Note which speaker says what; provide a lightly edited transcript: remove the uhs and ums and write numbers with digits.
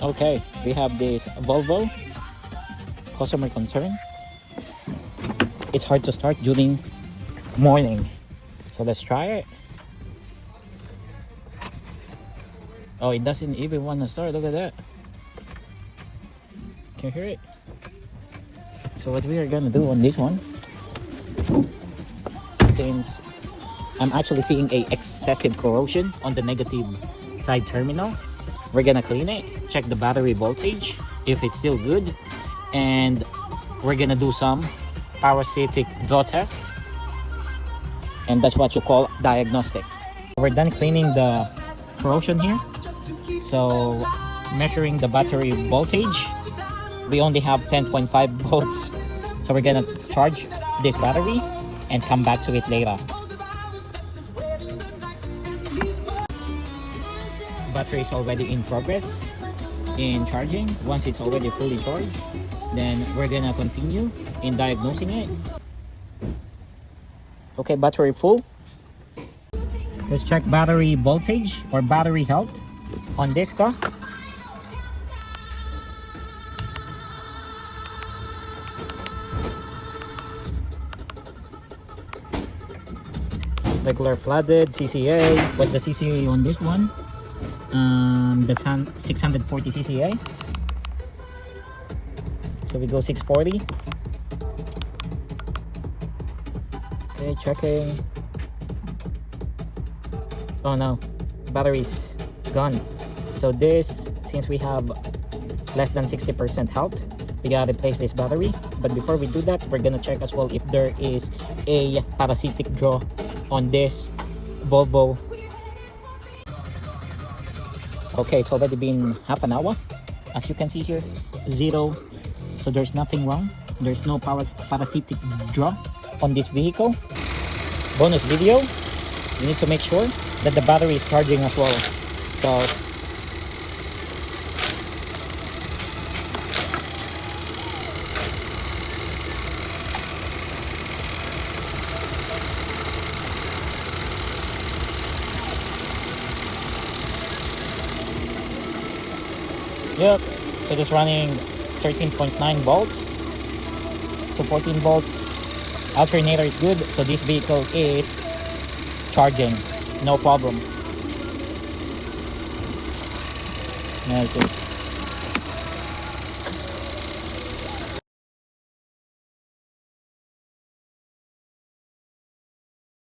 Speaker 1: Okay, we have this Volvo customer concern. It's hard to start during morning, so let's try it. Oh, it doesn't even want to start. Look at that. Can you hear it? So what we are gonna do on this one, since I'm actually seeing a excessive corrosion on the negative side terminal, we're gonna clean it, check the battery voltage if it's still good, and we're gonna do some parasitic draw test, and that's what you call diagnostic. We're done cleaning the corrosion here, so measuring the battery voltage, we only have 10.5 volts, so we're gonna charge this battery and come back to it later. Battery is already in progress in charging. Once it's already fully charged, then we're gonna continue in diagnosing it. Okay, battery full. Let's check battery voltage or battery health on this car. Regular flooded CCA. What's the CCA on this one? That's 640 CCA. So we go 640. Okay, checking. Oh no, battery's gone. So this, since we have less than 60% health, we gotta replace this battery. But before we do that, we're gonna check as well if there is a parasitic draw on this Volvo. Okay, it's already been half an hour. As you can see here, 0. So there's nothing wrong. There's no parasitic draw on this vehicle. Bonus video, you need to make sure that the battery is charging as well. So yep, so just running 13.9 volts to 14 volts. Alternator is good, so this vehicle is charging, no problem. That's it.